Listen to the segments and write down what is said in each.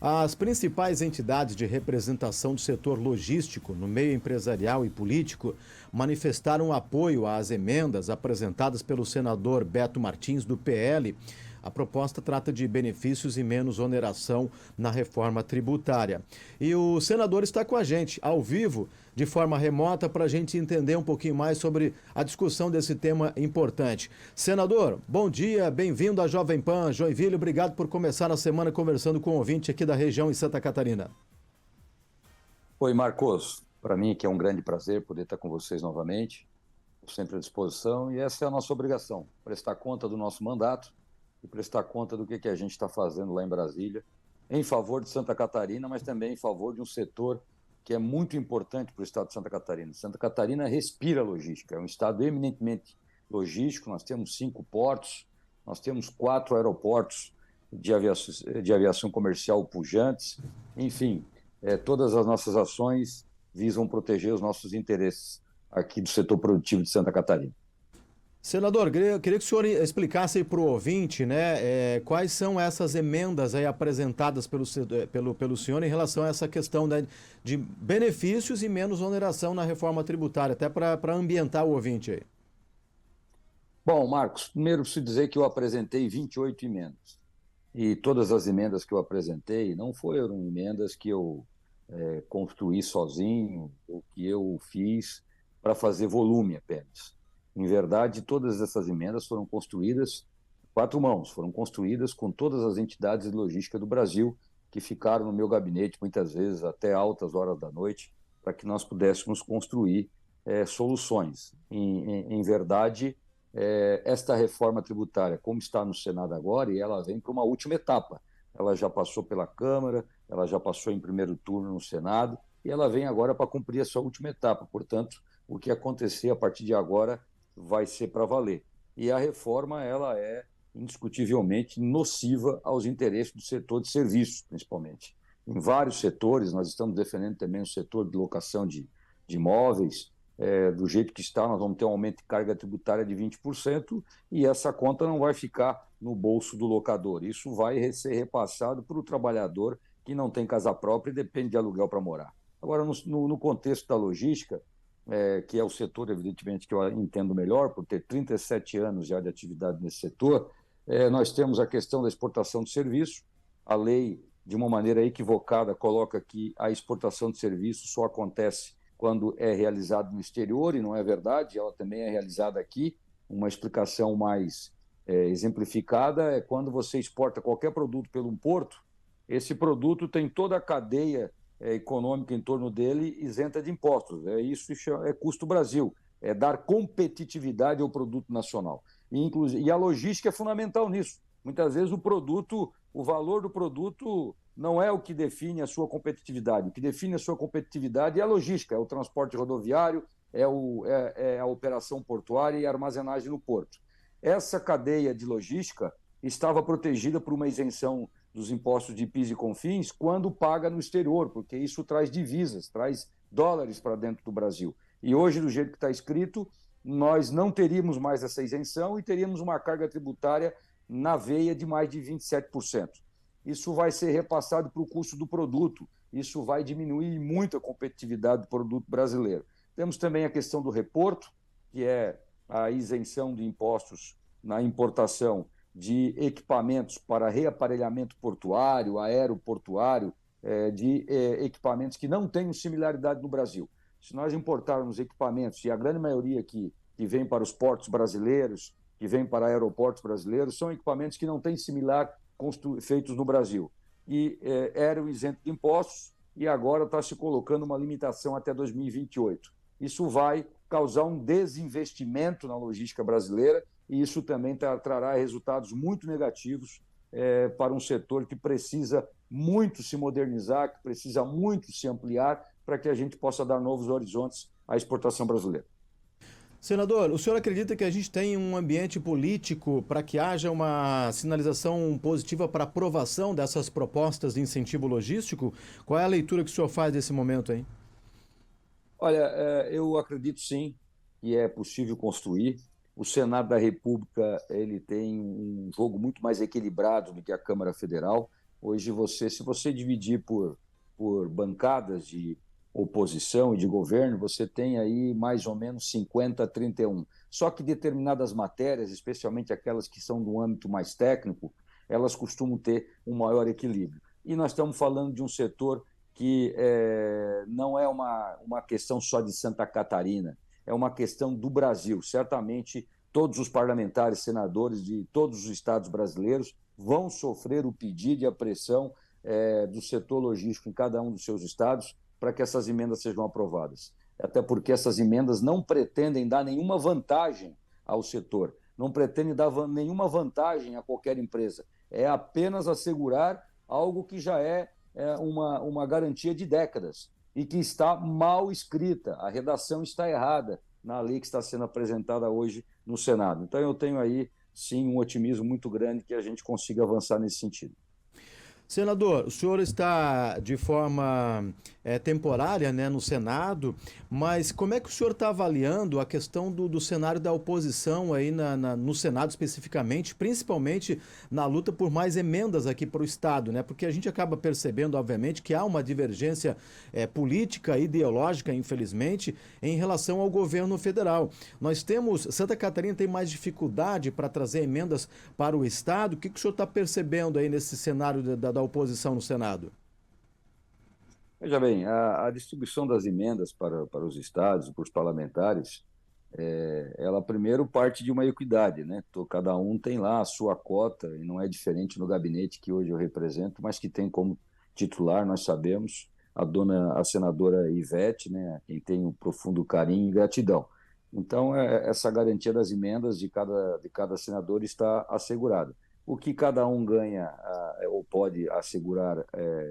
As principais entidades de representação do setor logístico no meio empresarial e político manifestaram apoio às emendas apresentadas pelo senador Beto Martins, do PL. A proposta trata de benefícios e menos oneração na reforma tributária. E o senador está com a gente, ao vivo, de forma remota, para a gente entender um pouquinho mais sobre a discussão desse tema importante. Senador, bom dia, bem-vindo à Jovem Pan Joinville. Obrigado por começar a semana conversando com o ouvinte aqui da região em Santa Catarina. Oi, Marcos. Para mim que é um grande prazer poder estar com vocês novamente. Estou sempre à disposição e essa é a nossa obrigação, prestar conta do nosso mandato e prestar conta do que a gente está fazendo lá em Brasília, em favor de Santa Catarina, mas também em favor de um setor que é muito importante para o estado de Santa Catarina. Santa Catarina respira logística, é um estado eminentemente logístico, nós temos 5 portos, nós temos 4 aeroportos de aviação comercial pujantes, enfim, todas as nossas ações visam proteger os nossos interesses aqui do setor produtivo de Santa Catarina. Senador, queria que o senhor explicasse para o ouvinte, né, quais são essas emendas aí apresentadas pelo senhor em relação a essa questão, né, de benefícios e menos oneração na reforma tributária, até para ambientar o ouvinte aí. Bom, Marcos, primeiro preciso dizer que eu apresentei 28 emendas. E todas as emendas que eu apresentei não foram emendas que eu construí sozinho ou que eu fiz para fazer volume apenas. Em verdade, todas essas emendas foram construídas a 4 mãos, foram construídas com todas as entidades de logística do Brasil, que ficaram no meu gabinete, muitas vezes até altas horas da noite, para que nós pudéssemos construir soluções. Em verdade, esta reforma tributária, como está no Senado agora, e ela vem para uma última etapa. Ela já passou pela Câmara, ela já passou em primeiro turno no Senado, e ela vem agora para cumprir a sua última etapa. Portanto, o que acontecer a partir de agora vai ser para valer. E a reforma ela é indiscutivelmente nociva aos interesses do setor de serviços, principalmente. Em vários setores, nós estamos defendendo também o setor de locação de imóveis, do jeito que está, nós vamos ter um aumento de carga tributária de 20% e essa conta não vai ficar no bolso do locador. Isso vai ser repassado para o trabalhador que não tem casa própria e depende de aluguel para morar. Agora, no contexto da logística, que é o setor, evidentemente, que eu entendo melhor, por ter 37 anos já de atividade nesse setor, nós temos a questão da exportação de serviço. A lei, de uma maneira equivocada, coloca que a exportação de serviço só acontece quando é realizado no exterior, e não é verdade, ela também é realizada aqui. Uma explicação mais exemplificada é quando você exporta qualquer produto pelo um porto, esse produto tem toda a cadeia econômica em torno dele isenta de impostos. Isso é custo Brasil, é dar competitividade ao produto nacional. E a logística é fundamental nisso. Muitas vezes o valor do produto não é o que define a sua competitividade. O que define a sua competitividade é a logística, é o transporte rodoviário, é a operação portuária e a armazenagem no porto. Essa cadeia de logística estava protegida por uma isenção dos impostos de PIS e CONFINS quando paga no exterior, porque isso traz divisas, traz dólares para dentro do Brasil. E hoje, do jeito que está escrito, nós não teríamos mais essa isenção e teríamos uma carga tributária na veia de mais de 27%. Isso vai ser repassado para o custo do produto, isso vai diminuir muito a competitividade do produto brasileiro. Temos também a questão do reporto, que é a isenção de impostos na importação de equipamentos para reaparelhamento portuário, aeroportuário, de equipamentos que não têm similaridade no Brasil. Se nós importarmos equipamentos, e a grande maioria que vem para os portos brasileiros, que vem para aeroportos brasileiros, são equipamentos que não têm similar feitos no Brasil. E eram isentos de impostos e agora está se colocando uma limitação até 2028. Isso vai causar um desinvestimento na logística brasileira e isso também trará resultados muito negativos para um setor que precisa muito se modernizar, que precisa muito se ampliar para que a gente possa dar novos horizontes à exportação brasileira. Senador, o senhor acredita que a gente tem um ambiente político para que haja uma sinalização positiva para aprovação dessas propostas de incentivo logístico? Qual é a leitura que o senhor faz desse momento aí? Olha, eu acredito sim que é possível construir. O Senado da República ele tem um jogo muito mais equilibrado do que a Câmara Federal. Hoje, se você dividir por bancadas de oposição e de governo, você tem aí mais ou menos 50-31. Só que determinadas matérias, especialmente aquelas que são do âmbito mais técnico, elas costumam ter um maior equilíbrio. E nós estamos falando de um setor que não é uma questão só de Santa Catarina, é uma questão do Brasil. Certamente, todos os parlamentares, senadores de todos os estados brasileiros vão sofrer o pedido e a pressão do setor logístico em cada um dos seus estados para que essas emendas sejam aprovadas. Até porque essas emendas não pretendem dar nenhuma vantagem ao setor, não pretendem dar nenhuma vantagem a qualquer empresa. É apenas assegurar algo que já é uma garantia de décadas e que está mal escrita. A redação está errada na lei que está sendo apresentada hoje no Senado. Então, eu tenho aí, sim, um otimismo muito grande que a gente consiga avançar nesse sentido. Senador, o senhor está de forma temporária, né, no Senado, mas como é que o senhor está avaliando a questão do cenário da oposição aí no Senado especificamente, principalmente na luta por mais emendas aqui para o Estado, né? Porque a gente acaba percebendo, obviamente, que há uma divergência política, ideológica, infelizmente, em relação ao governo federal. Santa Catarina tem mais dificuldade para trazer emendas para o Estado. O que o senhor está percebendo aí nesse cenário da oposição no Senado? Veja bem, a distribuição das emendas para os estados, para os parlamentares, ela primeiro parte de uma equidade, né? Cada um tem lá a sua cota, e não é diferente no gabinete que hoje eu represento, mas que tem como titular, nós sabemos, a senadora Ivete, né? A quem tem um profundo carinho e gratidão. Então, essa garantia das emendas de cada senador está assegurada. O que cada um ganha ou pode assegurar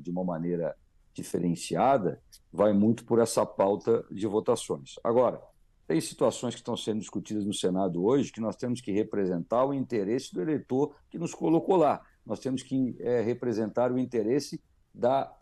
de uma maneira diferenciada vai muito por essa pauta de votações. Agora, tem situações que estão sendo discutidas no Senado hoje que nós temos que representar o interesse do eleitor que nos colocou lá. Nós temos que representar o interesse da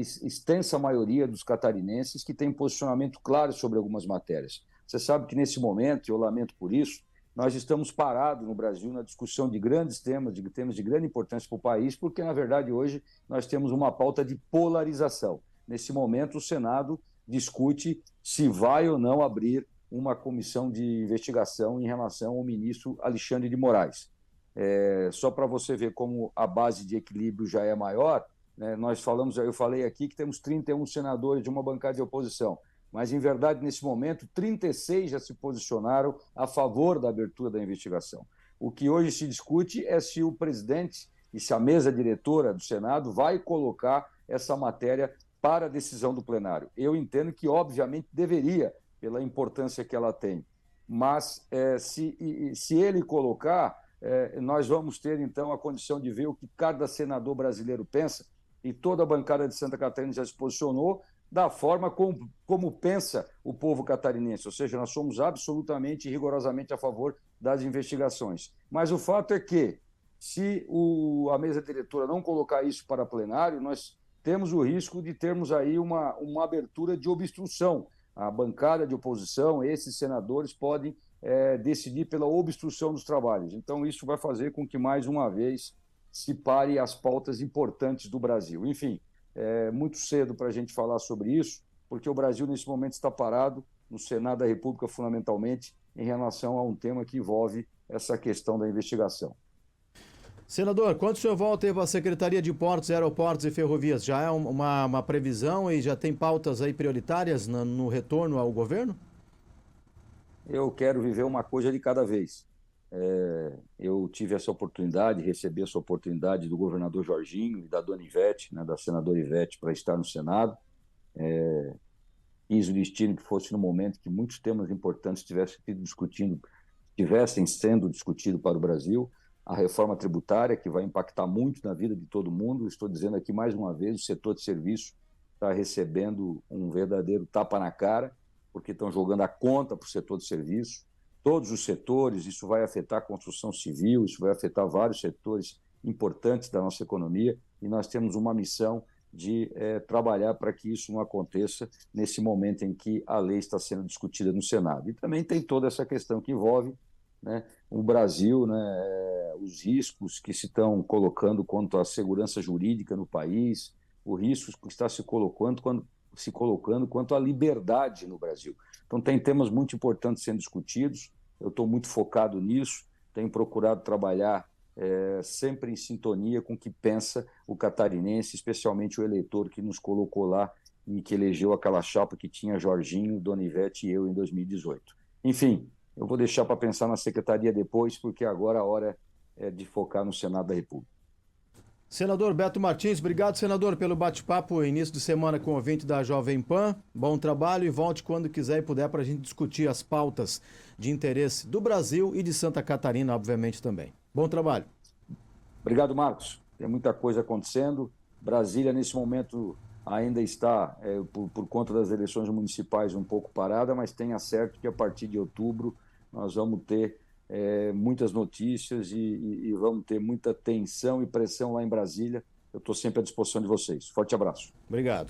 extensa maioria dos catarinenses que tem posicionamento claro sobre algumas matérias. Você sabe que nesse momento, e eu lamento por isso, nós estamos parados no Brasil na discussão de grandes temas, de temas de grande importância para o país, porque, na verdade, hoje nós temos uma pauta de polarização. Nesse momento, o Senado discute se vai ou não abrir uma comissão de investigação em relação ao ministro Alexandre de Moraes. Só para você ver como a base de equilíbrio já é maior, né, eu falei aqui que temos 31 senadores de uma bancada de oposição. Mas, em verdade, nesse momento, 36 já se posicionaram a favor da abertura da investigação. O que hoje se discute é se o presidente e se a mesa diretora do Senado vai colocar essa matéria para a decisão do plenário. Eu entendo que, obviamente, deveria, pela importância que ela tem. Mas, se ele colocar, nós vamos ter, então, a condição de ver o que cada senador brasileiro pensa, e toda a bancada de Santa Catarina já se posicionou, da forma como pensa o povo catarinense, ou seja, nós somos absolutamente e rigorosamente a favor das investigações. Mas o fato é que, se a mesa diretora não colocar isso para plenário, nós temos o risco de termos aí uma abertura de obstrução. A bancada de oposição, esses senadores, podem decidir pela obstrução dos trabalhos. Então, isso vai fazer com que, mais uma vez, se pare as pautas importantes do Brasil. Enfim, é muito cedo para a gente falar sobre isso, porque o Brasil, nesse momento, está parado no Senado da República, fundamentalmente, em relação a um tema que envolve essa questão da investigação. Senador, quando o senhor volta aí para a Secretaria de Portos, Aeroportos e Ferrovias, já é uma previsão e já tem pautas aí prioritárias no retorno ao governo? Eu quero viver uma coisa de cada vez. Eu tive essa oportunidade, recebi essa oportunidade do governador Jorginho e da dona Ivete, né, da senadora Ivete, para estar no Senado. Quis o destino que fosse no momento que muitos temas importantes estivessem sendo discutidos para o Brasil. A reforma tributária, que vai impactar muito na vida de todo mundo. Estou dizendo aqui mais uma vez, o setor de serviço está recebendo um verdadeiro tapa na cara, porque estão jogando a conta para o setor de serviço. Todos os setores, isso vai afetar a construção civil, isso vai afetar vários setores importantes da nossa economia, e nós temos uma missão de trabalhar para que isso não aconteça nesse momento em que a lei está sendo discutida no Senado. E também tem toda essa questão que envolve né, o Brasil, né, os riscos que se estão colocando quanto à segurança jurídica no país, o risco que está se colocando quanto à liberdade no Brasil. Então, tem temas muito importantes sendo discutidos, eu estou muito focado nisso, tenho procurado trabalhar sempre em sintonia com o que pensa o catarinense, especialmente o eleitor que nos colocou lá e que elegeu aquela chapa que tinha Jorginho, Dona Ivete e eu em 2018. Enfim, eu vou deixar para pensar na secretaria depois, porque agora a hora é de focar no Senado da República. Senador Beto Martins, obrigado, senador, pelo bate-papo início de semana com o ouvinte da Jovem Pan. Bom trabalho e volte quando quiser e puder para a gente discutir as pautas de interesse do Brasil e de Santa Catarina, obviamente, também. Bom trabalho. Obrigado, Marcos. Tem muita coisa acontecendo. Brasília, nesse momento, ainda está, por conta das eleições municipais, um pouco parada, mas tenha certo que a partir de outubro nós vamos ter muitas notícias e vamos ter muita tensão e pressão lá em Brasília. Eu estou sempre à disposição de vocês. Forte abraço. Obrigado.